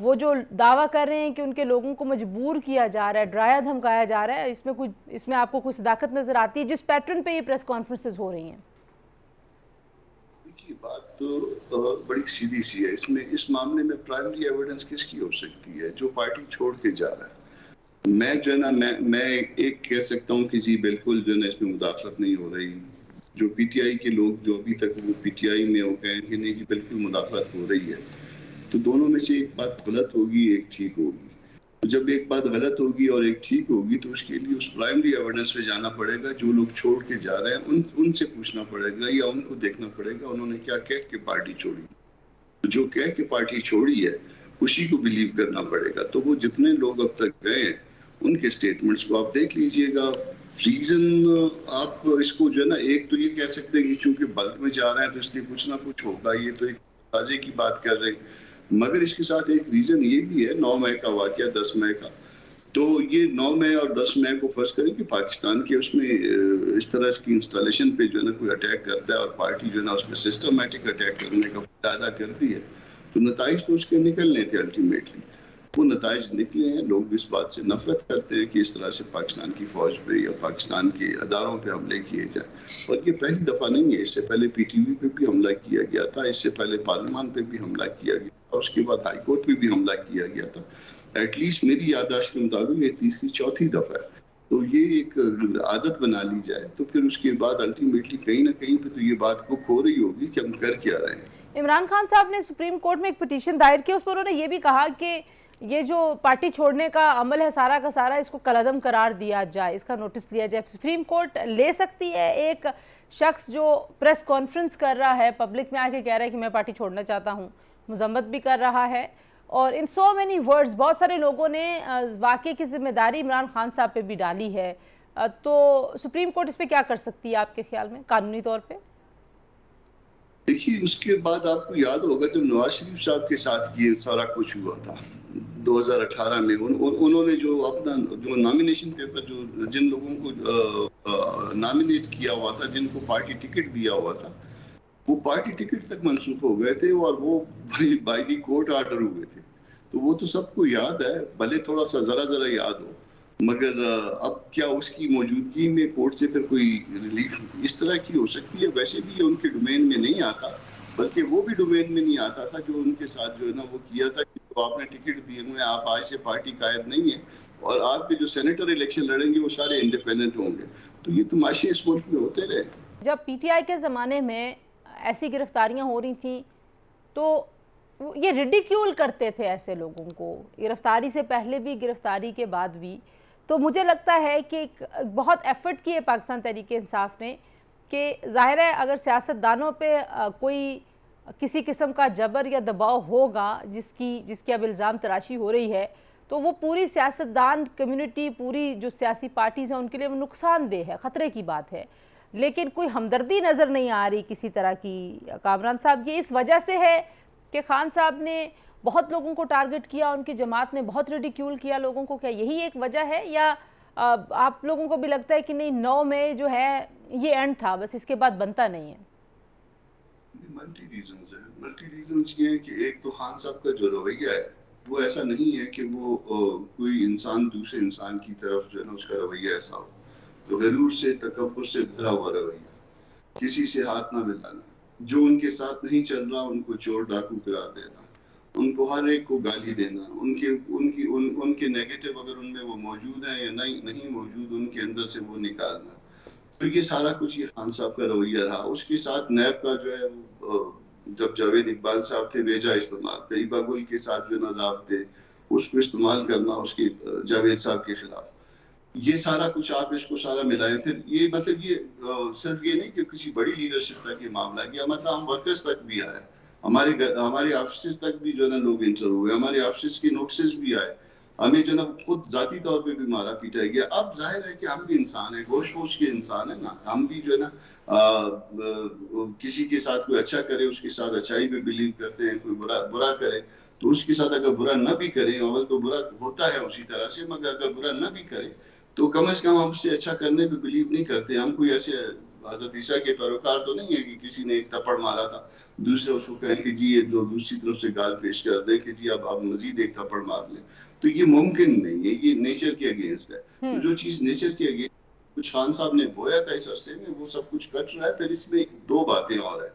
وہ جو دعویٰ کر رہے ہیں کہ ان کے لوگوں کو مجبور کیا جا رہا ہے، ڈرایا دھمکایا جا رہا ہے، اس میں آپ کو کوئی صداقت نظر آتی ہے جس پیٹرن پہ یہ پریس کانفرنسز ہو رہی ہیں؟ دیکھیے بات تو بڑی سیدھی سی ہے. اس معاملے میں پرائمری ایویڈنس کس کی ہو سکتی ہے؟ جو پارٹی چھوڑ کے جا رہا ہے. میں جو ہے نا میں ایک کہہ سکتا ہوں کہ جی بالکل جو ہے نا اس میں مداخلت نہیں ہو رہی. جو پی ٹی آئی کے لوگ جو ابھی تک وہ پی ٹی آئی میں ہو گئے کہ نہیں جی بالکل مداخلت ہو رہی ہے. تو دونوں میں سے ایک بات غلط ہوگی، ایک ٹھیک ہوگی. جب ایک بات غلط ہوگی اور ایک ٹھیک ہوگی تو اس کے لیے اس پرائمری ایویڈنس پہ جانا پڑے گا. جو لوگ چھوڑ کے جا رہے ہیں ان سے پوچھنا پڑے گا یا ان کو دیکھنا پڑے گا انہوں نے کیا کہہ کے پارٹی چھوڑی. جو کہہ کے پارٹی چھوڑی ہے اسی کو بلیو کرنا پڑے گا. تو وہ جتنے لوگ اب تک گئے ہیں ان کے سٹیٹمنٹس کو آپ دیکھ لیجئے گا. ریزن آپ اس کو جو ہے نا ایک تو یہ کہہ سکتے ہیں کہ چونکہ بلک میں جا رہے ہیں تو اس لیے کچھ نہ کچھ ہوگا، یہ تو ایک تازے کی بات کر رہے ہیں. مگر اس کے ساتھ ایک ریزن یہ بھی ہے 9 مئی کا واقعہ 10 مئی کا. تو یہ 9 مئی اور 10 مئی کو فرض کریں کہ پاکستان کے اس میں اس طرح کی انسٹالیشن پہ جو ہے نا کوئی اٹیک کرتا ہے اور پارٹی جو ہے نا اس میں سسٹمیٹک اٹیک کرنے کا ارادہ کرتی ہے تو نتائج تو اس کے نکلنے تھے. الٹیمیٹلی وہ نتائج نکلے ہیں. لوگ اس بات سے نفرت کرتے ہیں کہ اس طرح سے پاکستان کی فوج پہ یا پاکستان کے اداروں پہ حملے کیے جائیں. اور یہ پہلی دفعہ نہیں ہے. اس سے پہلے پی ٹی وی پہ بھی حملہ کیا گیا تھا، اس سے پہلے پارلیمان پہ بھی حملہ کیا گیا تھا، اس کے بعد ہائی کورٹ پہ بھی حملہ کیا گیا تھا. ایٹ لیسٹ میری یادداشت کے مطابق یہ تیسری چوتھی دفعہ ہے. تو یہ ایک عادت بنا لی جائے تو پھر اس کے بعد الٹیمیٹلی کہیں نہ کہیں پہ تو یہ بات کو کھو رہی ہوگی کہ ہم کر کیا رہے ہیں. عمران خان صاحب نے سپریم کورٹ میں ایک پٹیشن دائر کی، اس پر انہوں نے یہ بھی کہا کہ یہ جو پارٹی چھوڑنے کا عمل ہے سارا کا سارا اس کو کالعدم قرار دیا جائے، اس کا نوٹس لیا جائے. سپریم کورٹ لے سکتی ہے ایک شخص جو پریس کانفرنس کر رہا ہے، پبلک میں آ کے کہہ رہا ہے کہ میں پارٹی چھوڑنا چاہتا ہوں، مذمت بھی کر رہا ہے اور ان سو مینی ورڈز بہت سارے لوگوں نے واقعے کی ذمہ داری عمران خان صاحب پہ بھی ڈالی ہے. تو سپریم کورٹ اس پہ کیا کر سکتی ہے آپ کے خیال میں قانونی طور پہ؟ دیکھیے اس کے بعد آپ کو یاد ہوگا جب نواز شریف صاحب کے ساتھ یہ سارا کچھ ہوا تھا 2018 میں، انہوں نے جو اپنا جو نامینیشن پیپر جو جن لوگوں کو نامینیٹ کیا ہوا تھا، جن کو پارٹی ٹکٹ دیا ہوا تھا، وہ پارٹی ٹکٹ تک منسوخ ہو گئے تھے اور وہ بائی دی کورٹ آرڈر ہوئے تھے. تو وہ تو سب کو یاد ہے، بھلے تھوڑا سا ذرا یاد ہو. مگر اب کیا اس کی موجودگی میں کورٹ سے پھر کوئی ریلیف اس طرح کی ہو سکتی ہے؟ ویسے بھی ان کے ڈومین میں نہیں آتا، بلکہ وہ بھی ڈومین میں نہیں آتا تھا جو ان کے ساتھ جو ہے نا وہ کیا تھا کہ تو آپ نے ٹکٹ دیے ہوئے، آپ آج سے پارٹی قائد نہیں ہیں اور آپ کے جو سینیٹر الیکشن لڑیں گے وہ سارے انڈیپینڈنٹ ہوں گے. تو یہ تماشے اس ملک میں ہوتے رہے. جب پی ٹی آئی کے زمانے میں ایسی گرفتاریاں ہو رہی تھیں تو یہ ریڈیکیول کرتے تھے ایسے لوگوں کو، گرفتاری سے پہلے بھی گرفتاری کے بعد بھی. تو مجھے لگتا ہے کہ بہت ایفرٹ کی ہے پاکستان تحریک انصاف نے کہ ظاہر ہے اگر سیاست دانوں پہ کوئی کسی قسم کا جبر یا دباؤ ہوگا جس کی اب الزام تراشی ہو رہی ہے تو وہ پوری سیاست دان کمیونٹی، پوری جو سیاسی پارٹیز ہیں ان کے لیے وہ نقصان دہ ہے، خطرے کی بات ہے. لیکن کوئی ہمدردی نظر نہیں آ رہی کسی طرح کی. کامران صاحب یہ اس وجہ سے ہے کہ خان صاحب نے بہت لوگوں کو ٹارگٹ کیا، ان کی جماعت نے بہت ریڈیکیول کیا لوگوں کو، کیا یہی ایک وجہ ہے یا آپ لوگوں کو بھی لگتا ہے کہ نہیں 9 مئی جو ہے یہ اینڈ تھا، بس اس کے بعد بنتا نہیں ہے؟ ملٹی ریزنز ہیں. ملٹی ریزنز یہ ہے کہ ایک تو خان صاحب کا جو رویہ ہے وہ ایسا نہیں ہے کہ وہ کوئی انسان دوسرے انسان کی طرف جو ہے نا اس کا رویہ ایسا ہو. تو غرور سے تکبر سے بھرا ہوا رویہ، کسی سے ہاتھ نہ ملانا، جو ان کے ساتھ نہیں چل رہا ان کو چور ڈاکو قرار دینا، ان کو ہر ایک کو گالی دینا، ان کے نیگیٹو اگر ان میں وہ موجود ہیں یا نہیں موجود ان کے اندر سے وہ نکالنا. تو یہ سارا کچھ یہ خان صاحب کا رویہ رہا. اس کے ساتھ نیب کا جو ہے جب جاوید اقبال صاحب تھے بیجا استعمال، طیبہ گل کے ساتھ جو نظام تھے اس کو استعمال کرنا اس کے جاوید صاحب کے خلاف. یہ سارا کچھ آپ اس کو سارا ملائیں. پھر یہ مطلب یہ صرف یہ نہیں کہ کسی بڑی لیڈرشپ تک یہ معاملہ کیا، مطلب ہم ورکرز تک بھی آئے، ہمارے آفیسز تک بھی جو ہے نا لوگ انٹر ہوئے، ہمارے آفیسز کی نوٹسز بھی آئے، ہمیں جو ہے نا خود ذاتی طور پہ بھی مارا پیٹا گیا. اب ظاہر ہے کہ ہم بھی انسان ہیں، گوشت پوش کے انسان ہیں نا. ہم بھی جو ہے نا کسی کے ساتھ کوئی اچھا کرے اس کے ساتھ اچھائی پہ بلیو کرتے ہیں، کوئی برا کرے تو اس کے ساتھ اگر برا نہ بھی کریں، اول تو برا ہوتا ہے اسی طرح سے، مگر اگر برا نہ بھی کریں تو کم از کم ہم اس سے اچھا کرنے پہ بلیو نہیں کرتے. ہم کوئی ایسے حضرت عیسیٰ کے پیروکار تو نہیں ہے کہ کسی نے ایک تھپڑ مارا تھا دوسرے اس کو کہیں کہ جی یہ دوسری طرف سے گال پیش کر دیں کہ جی اب آپ مزید ایک تھپڑ مار لیں. تو یہ ممکن نہیں ہے, یہ نیچر کے اگینسٹ ہے. تو جو چیز نیچر کے اگینسٹ کچھ خان صاحب نے بویا تھا اس عرصے میں وہ سب کچھ کٹ رہا ہے. پھر اس میں دو باتیں اور ہیں.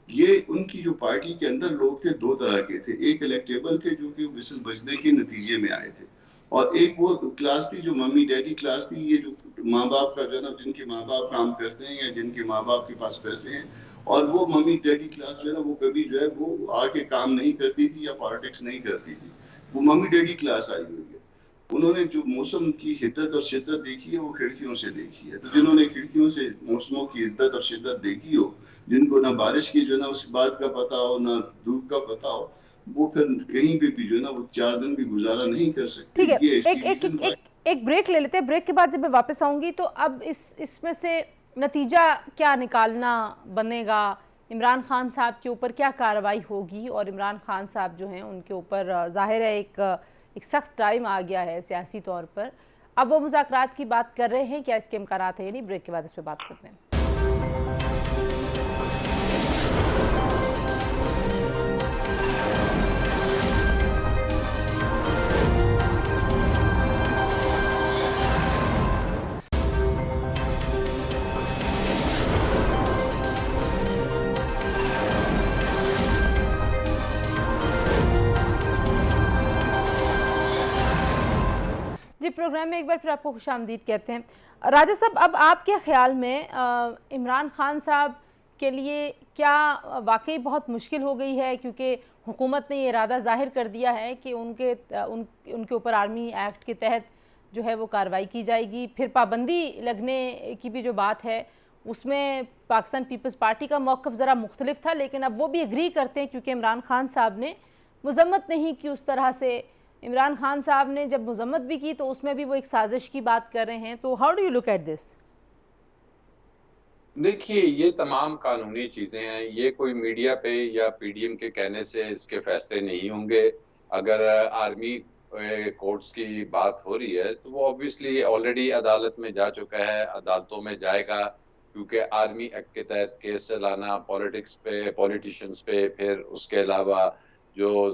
یہ ان کی جو پارٹی کے اندر لوگ تھے دو طرح کے تھے. ایک الیکٹیبل تھے جو کہ وسل بجنے کے نتیجے میں آئے تھے, اور ایک وہ کلاس تھی جو ممی ڈیڈی کلاس تھی, یہ جو ماں باپ کا جو ہے نا جن کے ماں باپ کام کرتے ہیں یا جن کے ماں باپ کے پاس پیسے ہیں, اور وہ ممی ڈیڈی کلاس جو ہے نا وہ کبھی جو ہے وہ آ کے کام نہیں کرتی تھی یا پالیٹکس نہیں کرتی تھی. وہ ممی ڈیڈی کلاس آئی ہوئی ہے. انہوں نے جو موسم کی حدت اور شدت دیکھی ہے وہ کھڑکیوں سے دیکھی ہے. تو جنہوں نے کھڑکیوں سے موسموں کی حدت اور شدت دیکھی ہو, جن کو نہ بارش کی جو ہے نا اس بات کا پتا ہو نہ دھوپ کا پتا ہو, وہ پھر کہیں پہ بھی جو ہے نا وہ 4 دن بھی گزارا نہیں کر سکتے. ٹھیک ہے, ایک بریک لے لیتے ہیں. بریک کے بعد جب میں واپس آؤں گی تو اب اس میں سے نتیجہ کیا نکالنا بنے گا, عمران خان صاحب کے اوپر کیا کارروائی ہوگی, اور عمران خان صاحب جو ہیں ان کے اوپر ظاہر ہے ایک سخت ٹائم آ گیا ہے سیاسی طور پر. اب وہ مذاکرات کی بات کر رہے ہیں, کیا اس کے امکانات ہیں؟ یعنی بریک کے بعد اس پہ بات کرتے ہیں. جی, پروگرام میں ایک بار پھر آپ کو خوش آمدید کہتے ہیں. راجہ صاحب, اب آپ کے خیال میں عمران خان صاحب کے لیے کیا واقعی بہت مشکل ہو گئی ہے, کیونکہ حکومت نے یہ ارادہ ظاہر کر دیا ہے کہ ان کے اوپر آرمی ایکٹ کے تحت جو ہے وہ کارروائی کی جائے گی. پھر پابندی لگنے کی بھی جو بات ہے اس میں پاکستان پیپلز پارٹی کا موقف ذرا مختلف تھا, لیکن اب وہ بھی اگری کرتے ہیں کیونکہ عمران خان صاحب نے مذمت نہیں کی اس طرح سے. عمران خان صاحب نے جب مذمت بھی کی تو اس میں بھی وہ ایک سازش کی بات کر رہے ہیں. تو how do you look at this? دیکھیے, یہ تمام قانونی چیزیں ہیں. یہ کوئی میڈیا پہ یا پی ڈی ایم کے کہنے سے اس کے فیصلے نہیں ہوں گے. اگر آرمی کورٹس کی بات ہو رہی ہے تو وہ اوبیسلی آلریڈی عدالت میں جا چکا ہے, عدالتوں میں جائے گا, کیونکہ آرمی ایکٹ کے تحت کیس چلانا پولیٹکس پہ, پولیٹیشینز پہ, پھر اس کے علاوہ جو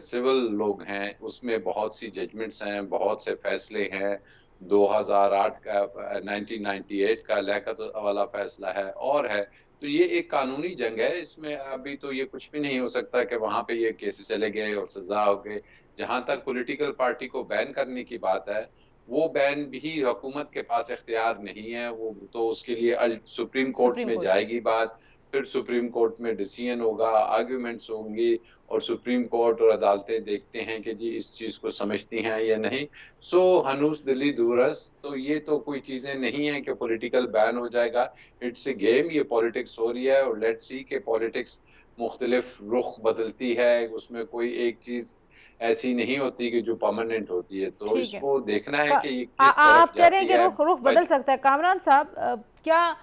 سول لوگ ہیں اس میں بہت سی ججمنٹس ہیں, بہت سے فیصلے ہیں. 2008 کا 1998 کا لیاقت والا فیصلہ ہے اور ہے. تو یہ ایک قانونی جنگ ہے. اس میں ابھی تو یہ کچھ بھی نہیں ہو سکتا کہ وہاں پہ یہ کیسز چلے گئے اور سزا ہو گئے. جہاں تک پولیٹیکل پارٹی کو بین کرنے کی بات ہے, وہ بین بھی حکومت کے پاس اختیار نہیں ہے. وہ تو اس کے لیے سپریم کورٹ میں جائے گی بات, پھر سپریم کورٹ میں ڈیسیژن ہوگا, آرگیومنٹس ہوں گی, اور سپریم کورٹ اور عدالتیں دیکھتے ہیں کہ جی اس چیز کو سمجھتی ہیں یا نہیں. سو ہنوس دلی دورس. تو یہ تو کوئی چیزیں نہیں ہیں کہ پولیٹیکل بین ہو جائے گا. اٹس اے گیم, یہ پولیٹکس ہو رہی ہے, اور لیٹ سی کہ پولیٹکس مختلف رخ بدلتی ہے. اس میں کوئی ایک چیز ایسی نہیں ہوتی کہ جو پرماننٹ ہوتی ہے. تو اس کو دیکھنا ہے کہ یہ کس طرف آپ کہہ رہے ہیں جاتی ہے. کہ رخ بدل سکتا ہے. کامران صاحب, کیا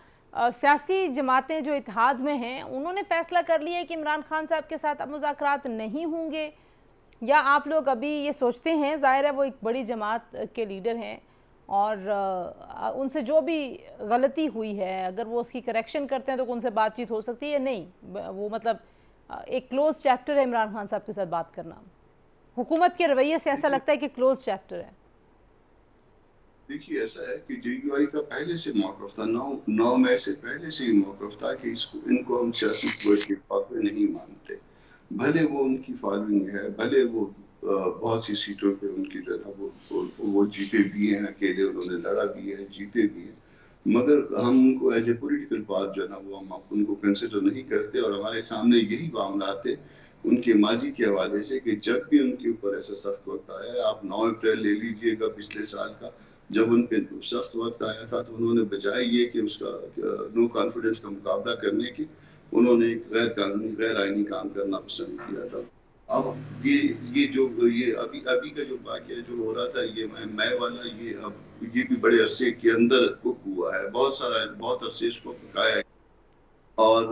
سیاسی جماعتیں جو اتحاد میں ہیں انہوں نے فیصلہ کر لیا ہے کہ عمران خان صاحب کے ساتھ اب مذاکرات نہیں ہوں گے, یا آپ لوگ ابھی یہ سوچتے ہیں؟ ظاہر ہے وہ ایک بڑی جماعت کے لیڈر ہیں اور ان سے جو بھی غلطی ہوئی ہے اگر وہ اس کی کریکشن کرتے ہیں تو ان سے بات چیت ہو سکتی ہے یا نہیں؟ وہ مطلب ایک کلوز چیپٹر ہے عمران خان صاحب کے ساتھ بات کرنا. حکومت کے رویے سے ایسا لگتا ہے کہ کلوز چیپٹر ہے. دیکھیے, ایسا ہے کہ جے یو آئی کا پہلے سے موقف تھا, 9 مئی سے پہلے سے ہی موقف تھا کہ ان کو ہم سیاسی اتفاق میں نہیں مانتے. بھلے وہ ان کی فالوئنگ ہے, بھلے وہ بہت سی سیٹوں پہ ان کی جو ہے وہ جیتے بھی ہیں, اکیلے انہوں نے لڑا بھی ہے, جیتے بھی ہیں, مگر ہم ان کو ایز اے پولیٹیکل پارٹ جو ہے نا وہ ہم ان کو کنسیڈر نہیں کرتے. اور ہمارے سامنے یہی معاملات ہے ان کے ماضی کے حوالے سے کہ جب بھی ان کے اوپر ایسا سخت وقت آیا ہے, آپ 9 اپریل لے لیجئے گا پچھلے سال کا, جب ان پہ سخت وقت آیا تھا تو انہوں نے بجائے یہ کہ اس کا نو کانفیڈنس کا مقابلہ کرنے کی, انہوں نے ایک غیر قانونی غیر آئینی کام کرنا پسند کیا تھا. اب یہ ابھی کا جو واقعہ جو ہو رہا تھا, یہ مئی والا, یہ بھی بڑے عرصے کے اندر کک ہوا ہے, بہت عرصے اس کو پکایا ہے. اور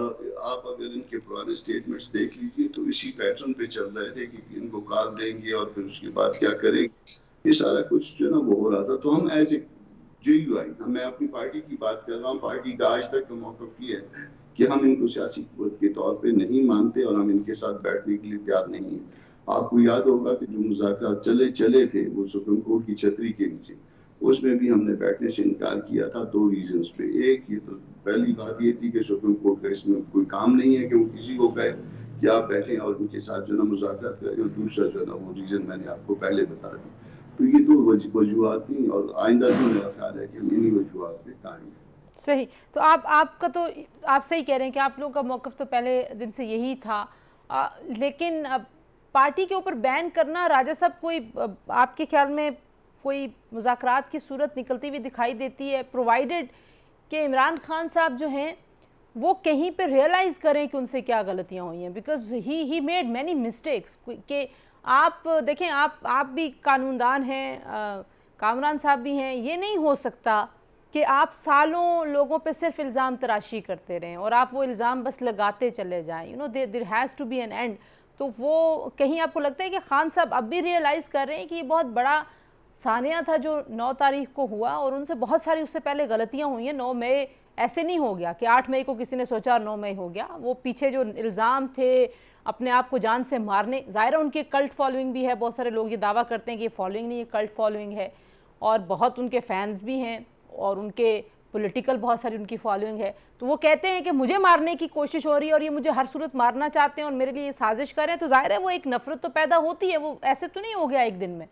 آپ اگر ان کے پرانے سٹیٹمنٹس دیکھ لیجئے تو اسی پیٹرن پہ چل رہے تھے کہ ان کو کال دیں گے اور پھر اس کے بعد کیا کریں گے. یہ سارا کچھ جو ہے نا وہ ہو رہا تھا. تو ہم ایز اے JUI, میں اپنی پارٹی کی بات کر رہا ہوں، پارٹی کا آج تک کا موقف یہ ہے کہ ہم ان کو سیاسی قوت کے طور پہ نہیں مانتے اور ہم ان کے ساتھ بیٹھنے کے لیے تیار نہیں ہیں۔ آپ کو یاد ہوگا کہ جو مذاکرات چلے تھے وہ سپریم کورٹ کی چھتری کے نیچے، اس میں بھی ہم نے بیٹھنے سے انکار کیا تھا 2 ریزنز پہ۔ ایک یہ تو پہلی بات یہ تھی کہ سپریم کورٹ کا اس میں کوئی کام نہیں ہے کہ وہ کسی کو کہے کہ آپ بیٹھیں اور ان کے ساتھ جو ہے نا مذاکرات کریں، اور دوسرا جو ہے نا وہ ریزن میں نے آپ کو پہلے بتا دی۔ تو یہ 2 وجوہات تھیں اور آئندہ بھی میرا خیال ہے کہ ہم انہی وجوہات پہ قائم ہیں۔ صحیح، تو آپ کا تو آپ صحیح کہہ رہے ہیں کہ آپ لوگوں کا موقف تو پہلے دن سے یہی تھا، لیکن پارٹی کے اوپر بین کرنا راجہ صاحب کوئی آپ کے خیال میں کوئی مذاکرات کی صورت نکلتی ہوئی دکھائی دیتی ہے، پرووائیڈڈ کہ عمران خان صاحب جو ہیں وہ کہیں پہ ریئلائز کریں کہ ان سے کیا غلطیاں ہوئی ہیں، because he made many mistakes, کہ آپ دیکھیں آپ بھی قانون دان ہیں، کامران صاحب بھی ہیں، یہ نہیں ہو سکتا کہ آپ سالوں لوگوں پہ صرف الزام تراشی کرتے رہیں اور آپ وہ الزام بس لگاتے چلے جائیں، there has to be an end۔ تو وہ کہیں آپ کو لگتا ہے کہ خان صاحب اب بھی ریئلائز کر رہے ہیں کہ یہ بہت بڑا سانحہ تھا جو 9 تاریخ کو ہوا، اور ان سے بہت ساری اس سے پہلے غلطیاں ہوئی ہیں؟ 9 مئی ایسے نہیں ہو گیا کہ 8 مئی کو کسی نے سوچا اور 9 مئی ہو گیا، وہ پیچھے جو الزام تھے اپنے آپ کو جان سے مارنے، ظاہر ہے ان کی کلٹ فالوئنگ بھی ہے، بہت سارے لوگ یہ دعویٰ کرتے ہیں کہ یہ فالوئنگ نہیں، یہ کلٹ فالوئنگ ہے، اور بہت ان کے فینز بھی ہیں اور ان کے پولیٹیکل بہت ساری ان کی فالوئنگ ہے، تو وہ کہتے ہیں کہ مجھے مارنے کی کوشش ہو رہی ہے اور یہ مجھے ہر صورت مارنا چاہتے ہیں اور میرے لیے یہ سازش کر رہے ہیں، تو ظاہر ہے وہ ایک نفرت تو پیدا ہوتی ہے، وہ ایسے تو نہیں ہو گیا ایک دن میں۔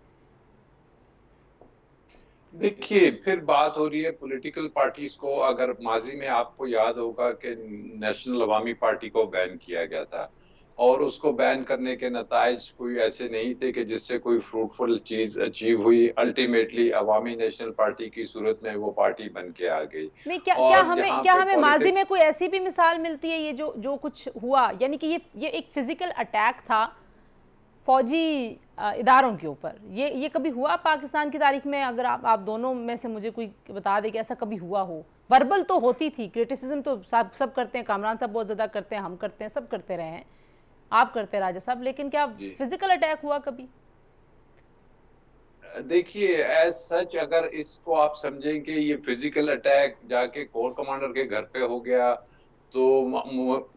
دیکھیے پھر بات ہو رہی ہے پولیٹیکل پارٹیز کو، اگر ماضی میں آپ کو یاد ہوگا کہ نیشنل عوامی پارٹی کو بین کیا گیا تھا، اور اس کو بین کرنے کے نتائج کوئی ایسے نہیں تھے کہ جس سے کوئی فروٹفل چیز اچیو ہوئی، الٹیمیٹلی عوامی نیشنل پارٹی کی صورت میں وہ پارٹی بن کے آ گئی۔ نہیں، کیا ہمیں ماضی میں کوئی ایسی بھی مثال ملتی ہے یہ جو کچھ ہوا، یعنی کہ یہ ایک فزیکل اٹیک تھا فوجی اداروں کے اوپر، یہ کبھی ہوا پاکستان کی تاریخ میں؟ اگر آپ دونوں میں سے مجھے کوئی بتا دے کہ ایسا کبھی ہوا ہو۔ وربل تو ہوتی تھی، کرٹیسزم تو سب کرتے ہیں، کامران صاحب بہت زیادہ کرتے ہیں، ہم کرتے ہیں، سب کرتے رہے ہیں، آپ کرتے راجہ صاحب، لیکن کیا فزیکل اٹیک ہوا کبھی؟ دیکھیے ایز سچ اگر اس کو آپ سمجھیں کہ یہ فزیکل اٹیک جا کے کور کمانڈر کے گھر پہ ہو گیا تو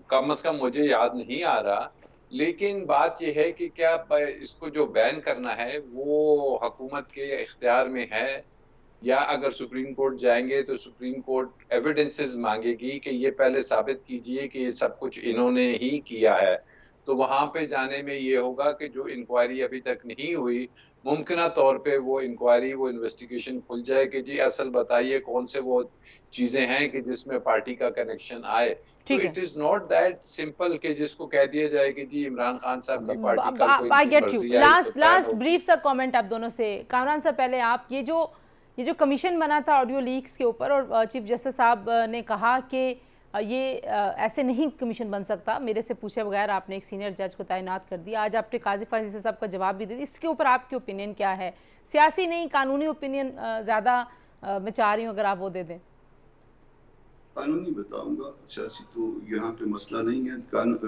کم از کم مجھے یاد نہیں آ رہا، لیکن بات یہ ہے کہ کیا اس کو جو بین کرنا ہے وہ حکومت کے اختیار میں ہے، یا اگر سپریم کورٹ جائیں گے تو سپریم کورٹ ایویڈنسز مانگے گی کہ یہ پہلے ثابت کیجئے کہ یہ سب کچھ انہوں نے ہی کیا ہے، تو وہاں پہ جانے میں یہ ہوگا کہ جو انکوائری ابھی تک نہیں ہوئی، ممکنہ طور پہ وہ انکوائری وہ انویسٹیگیشن کھل جائے کہ جی اصل بتائیے کون سے وہ چیزیں ہیں کہ جس میں پارٹی کا کنیکشن آئے۔ تو it is not that simple کہ جس کو کہہ دیا جائے کہ جی عمران خان صاحب کی پارٹی کا کوئی مرضی ہے۔ لاسٹ بریف سا کامنٹ آپ دونوں سے، کامران صاحب پہلے آپ، یہ جو کمیشن بنا تھا آڈیو لیکس کے اوپر، اور چیف جسٹس صاحب نے کہا کہ یہ ایسے نہیں کمیشن بن سکتا، میرے سے پوچھے بغیر آپ نے ایک سینئر جج کو تعینات کر دیا، آج آپ نے قاضی فاضل صاحب کا جواب بھی دے دیا، اس کے اوپر آپ کی اوپینین کیا ہے؟ سیاسی نہیں، قانونی اوپینین زیادہ میں چاہ رہی ہوں اگر آپ وہ دے دیں۔ قانونی بتاؤں گا، سیاسی تو یہاں پہ مسئلہ نہیں ہے۔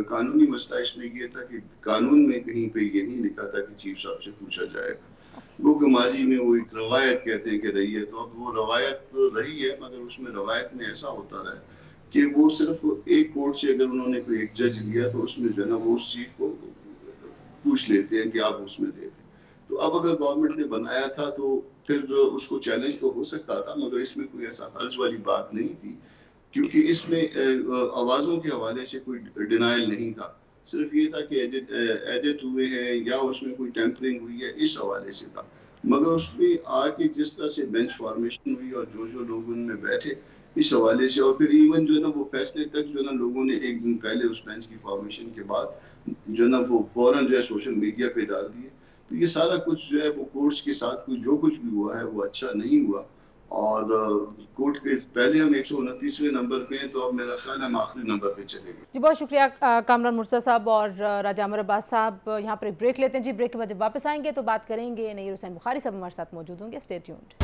قانونی مسئلہ اس میں یہ تھا کہ قانون میں کہیں پہ یہ نہیں لکھا تھا کہ چیف صاحب سے پوچھا جائے گا، وہ کہ ماضی میں وہ ایک روایت کہتے ہیں کہ رہی ہے، تو اب وہ روایت رہی ہے، مگر اس میں روایت میں ایسا ہوتا رہا ہے کہ وہ صرف ایک کورٹ سے اگر انہوں نے کوئی ایک جج لیا تو اس میں جو ہے نا وہ اس چیف کو پوچھ لیتے ہیں کہ آپ اس میں دے دیں۔ تو اب اگر گورنمنٹ نے بنایا تھا تو پھر اس کو چیلنج تو ہو سکتا تھا، مگر اس میں کوئی ایسا حرج والی بات نہیں تھی، کیونکہ اس میں آوازوں کے حوالے سے کوئی ڈینائل نہیں تھا، صرف یہ تھا کہ ایڈٹ ہوئے ہیں یا اس میں کوئی ٹیمپرنگ ہوئی ہے، اس حوالے سے تھا۔ مگر اس میں آ کے جس طرح سے بینچ فارمیشن ہوئی اور جو لوگ ان میں بیٹھے اس حوالے سے، اور پھر ایون جو ہے نا وہ فیصلے تک جو ہے نا لوگوں نے ایک دن پہلے اس بینچ کی فارمیشن کے بعد جو ہے نا وہ فوراً جو ہے سوشل میڈیا پہ ڈال دیے، تو یہ سارا کچھ جو ہے وہ کورٹس کے ساتھ جو کچھ بھی ہوا ہے وہ اچھا نہیں ہوا، اور کورٹ کے پہلے ہم 129ویں نمبر پہ ہیں، تو اب میرا خیال ہے ہم آخری نمبر پہ چلیں گے۔ جی بہت شکریہ کامران مرتضیٰ صاحب اور راجہ عمر عباس صاحب، یہاں پر ایک بریک لیتے ہیں جی، بریک کے بعد جب واپس آئیں گے تو بات کریں گے، نیر حسین بخاری صاحب ہمارے ساتھ موجود ہوں گے، اسٹے ٹیونڈ۔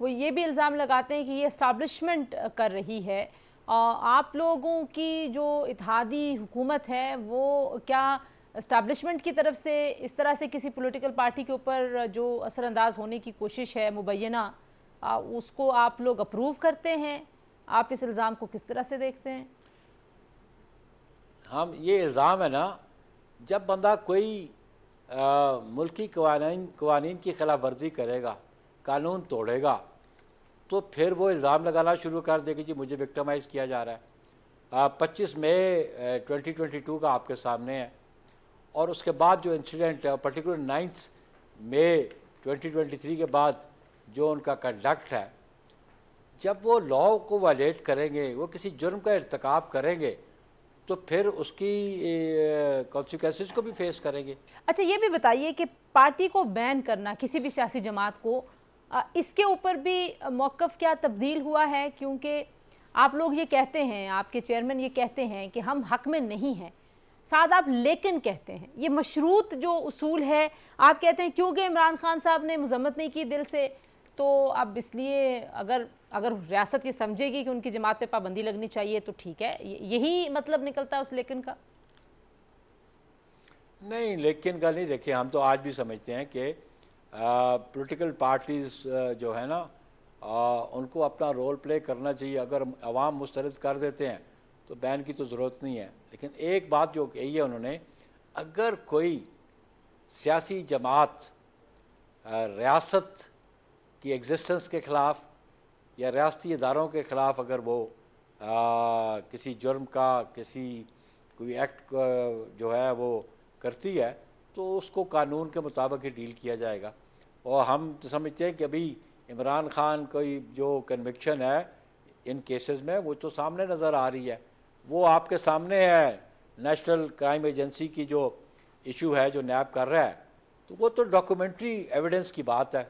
وہ یہ بھی الزام لگاتے ہیں کہ یہ اسٹیبلشمنٹ کر رہی ہے. آپ لوگوں کی جو اتحادی حکومت ہے وہ کیا اسٹیبلشمنٹ کی طرف سے اس طرح سے کسی پولیٹیکل پارٹی کے اوپر جو اثر انداز ہونے کی کوشش ہے مبینہ, اس کو آپ لوگ اپروو کرتے ہیں؟ آپ اس الزام کو کس طرح سے دیکھتے ہیں؟ ہم یہ الزام ہے نا, جب بندہ کوئی ملکی قوانین کی خلاف ورزی کرے گا, قانون توڑے گا, تو پھر وہ الزام لگانا شروع کر دے کہ جی مجھے وکٹمائز کیا جا رہا ہے. 25 مئی 2022 کا آپ کے سامنے ہے, اور اس کے بعد جو انسیڈنٹ ہے, پرٹیکولر 9 مئی 2023 کے بعد جو ان کا کنڈکٹ ہے, جب وہ لاء کو وائلیٹ کریں گے, وہ کسی جرم کا ارتکاب کریں گے, تو پھر اس کی کانسیکوینسز کو بھی فیس کریں گے. اچھا یہ بھی بتائیے کہ پارٹی کو بین کرنا کسی بھی سیاسی جماعت کو, اس کے اوپر بھی موقف کیا تبدیل ہوا ہے؟ کیونکہ آپ لوگ یہ کہتے ہیں, آپ کے چیئرمین یہ کہتے ہیں کہ ہم حق میں نہیں ہیں, ساتھ آپ لیکن کہتے ہیں. یہ مشروط جو اصول ہے, آپ کہتے ہیں کیونکہ عمران خان صاحب نے مذمت نہیں کی دل سے, تو اب اس لیے اگر ریاست یہ سمجھے گی کہ ان کی جماعت پہ پابندی لگنی چاہیے تو ٹھیک ہے, یہی مطلب نکلتا ہے اس لیکن کا؟ نہیں, لیکن کا نہیں. دیکھیں, ہم تو آج بھی سمجھتے ہیں کہ پولیٹیکل پارٹیز جو ہے نا, ان کو اپنا رول پلے کرنا چاہیے. اگر عوام مسترد کر دیتے ہیں تو بین کی تو ضرورت نہیں ہے. لیکن ایک بات جو کہی ہے انہوں نے, اگر کوئی سیاسی جماعت ریاست کی ایگزسٹنس کے خلاف یا ریاستی اداروں کے خلاف اگر وہ کسی جرم کا, کوئی ایکٹ جو ہے وہ کرتی ہے, تو اس کو قانون کے مطابق ہی ڈیل کیا جائے گا. اور ہم سمجھتے ہیں کہ ابھی عمران خان کوئی جو کنوکشن ہے ان کیسز میں, وہ تو سامنے نظر آ رہی ہے. وہ آپ کے سامنے ہے, نیشنل کرائم ایجنسی کی جو ایشو ہے جو نیب کر رہا ہے, تو وہ تو ڈاکومنٹری ایویڈنس کی بات ہے,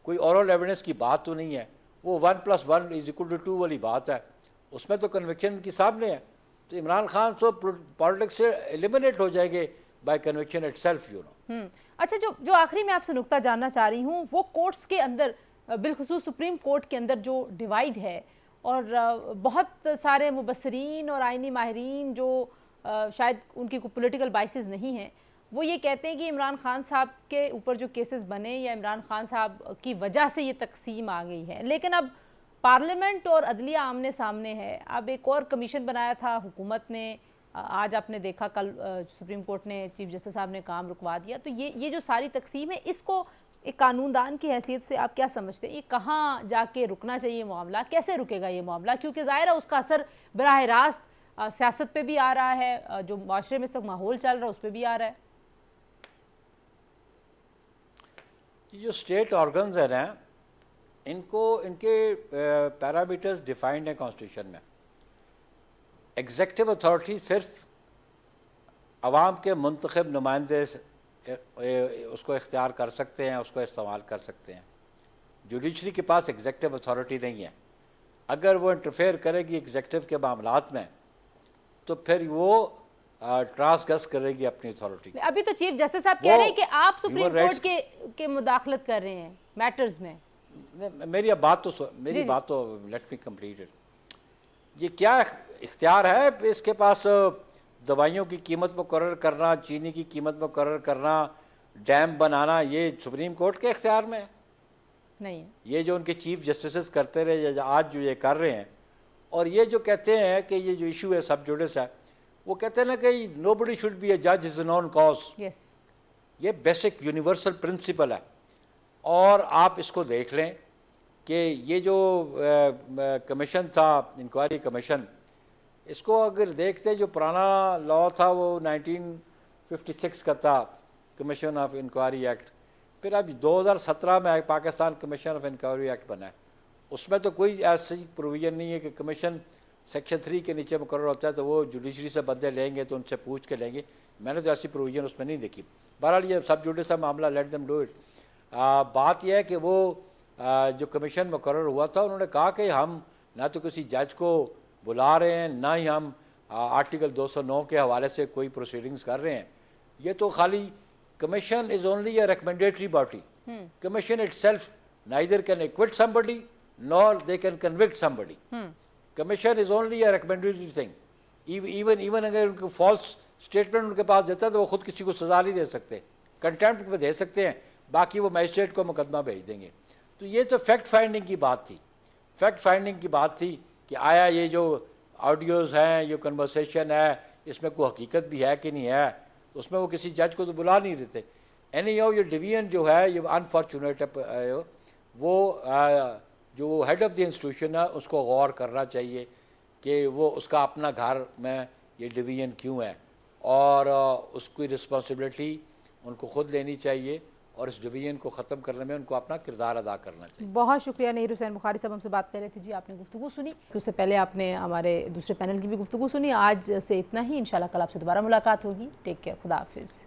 کوئی اورل ایویڈنس کی بات تو نہیں ہے. وہ 1+1=2 والی بات ہے, اس میں تو کنوکشن کی سامنے ہے. تو عمران خان تو پالیٹکس سے ایلیمنیٹ ہو جائیں گے by conviction itself, you know. اچھا, جو آخری میں آپ سے نقطہ جاننا چاہ رہی ہوں, وہ کورٹس کے اندر, بالخصوص سپریم کورٹ کے اندر جو ڈیوائیڈ ہے, اور بہت سارے مبصرین اور آئینی ماہرین جو شاید ان کی کوئی پولیٹیکل بائسز نہیں ہیں, وہ یہ کہتے ہیں کہ عمران خان صاحب کے اوپر جو کیسز بنے یا عمران خان صاحب کی وجہ سے یہ تقسیم آ گئی ہے. لیکن اب پارلیمنٹ اور عدلیہ آمنے سامنے ہے. اب ایک اور کمیشن بنایا تھا حکومت نے, آج آپ نے دیکھا کل سپریم کورٹ نے, چیف جسٹس صاحب نے کام رکوا دیا. تو یہ جو ساری تقسیم ہے, اس کو ایک قانون دان کی حیثیت سے آپ کیا سمجھتے ہیں؟ یہ کہاں جا کے رکنا چاہیے معاملہ, کیسے رکے گا یہ معاملہ؟ کیونکہ ظاہر ہے اس کا اثر براہ راست سیاست پہ بھی آ رہا ہے, جو معاشرے میں اس وقت ماحول چل رہا ہے اس پہ بھی آ رہا ہے. جو اسٹیٹ آرگنز ہیں نا, ان کے پیرامیٹرز ڈیفائنڈ ہیں کانسٹیٹیوشن میں. ایگزیکٹو اتھارٹی صرف عوام کے منتخب نمائندے اس کو اختیار کر سکتے ہیں, اس کو استعمال کر سکتے ہیں. جوڈیشری کے پاس ایگزیکٹو اتھارٹی نہیں ہے. اگر وہ انٹرفیئر کرے گی ایگزیکٹو کے معاملات میں, تو پھر وہ ٹرانسگریس کرے گی اپنی اتھارٹی. ابھی تو چیف جسٹس صاحب کہہ رہے ہیں کہ آپ سپریم کورٹ کے مداخلت کر رہے ہیں میٹرز میں. میری بات تو لیٹ می کمپلیٹ اٹ. یہ کیا اختیار ہے اس کے پاس؟ دوائیوں کی قیمت مقرر کرنا, چینی کی قیمت مقرر کرنا, ڈیم بنانا, یہ سپریم کورٹ کے اختیار میں نہیں. یہ جو ان کے چیف جسٹسز کرتے رہے, آج جو یہ کر رہے ہیں, اور یہ جو کہتے ہیں کہ یہ جو ایشو ہے سب جوڈس ہے, وہ کہتے ہیں نا کہ نو بڈی شوڈ بی اے جج از اے نون کاز. یہ بیسک یونیورسل پرنسپل ہے. اور آپ اس کو دیکھ لیں کہ یہ جو کمیشن تھا, انکوائری کمیشن, اس کو اگر دیکھتے جو پرانا لاء تھا وہ 1956 کا تھا, کمیشن آف انکوائری ایکٹ. پھر اب 2017 میں Pakistan commission of inquiry act بنا ہے. اس میں تو کوئی ایسی پروویژن نہیں ہے کہ کمیشن سیکشن 3 کے نیچے مقرر ہوتا ہے تو وہ جوڈیشری سے بندے لیں گے تو ان سے پوچھ کے لیں گے. میں نے تو ایسی پروویژن اس میں نہیں دیکھی. بہرحال یہ سب جوڈس کا معاملہ, لیٹ دیم ڈو اٹ. بات یہ ہے کہ وہ جو کمیشن مقرر ہوا تھا, انہوں نے کہا کہ ہم نہ تو کسی جج کو بلا رہے ہیں, نہ ہی ہم آرٹیکل 209 کے حوالے سے کوئی پروسیڈنگز کر رہے ہیں. یہ تو خالی commission is only a recommendatory body. Commission itself neither can acquit somebody nor they can convict somebody. Commission is only a recommendatory thing. Even اگر ان کو فالس اسٹیٹمنٹ ان کے پاس دیتا ہے تو وہ خود کسی کو سزا نہیں دے سکتے, کنٹیمپٹ پہ دے سکتے ہیں, باقی وہ میجسٹریٹ کو مقدمہ بھیج دیں گے. تو یہ تو فیکٹ فائنڈنگ کی بات تھی, فیکٹ فائنڈنگ کی بات تھی کہ آیا یہ جو آڈیوز ہیں, یہ کنورسیشن ہے, اس میں کوئی حقیقت بھی ہے کہ نہیں ہے. اس میں وہ کسی جج کو تو بلا نہیں دیتے. اینی ہاؤ یہ ڈویژن جو ہے یہ انفارچونیٹ ہے, وہ جو ہیڈ آف دی انسٹیٹیوشن ہے اس کو غور کرنا چاہیے کہ وہ اس کا اپنا گھر میں یہ ڈویژن کیوں ہے, اور اس کی رسپانسبلٹی ان کو خود لینی چاہیے, اور اس ڈویژن کو ختم کرنے میں ان کو اپنا کردار ادا کرنا چاہیے. بہت شکریہ نہیر حسین بخاری صاحب ہم سے بات کر رہے تھے. جی آپ نے گفتگو سنی, اس سے پہلے آپ نے ہمارے دوسرے پینل کی بھی گفتگو سنی. آج سے اتنا ہی, انشاءاللہ کل آپ سے دوبارہ ملاقات ہوگی. ٹیک کیئر, خدا حافظ.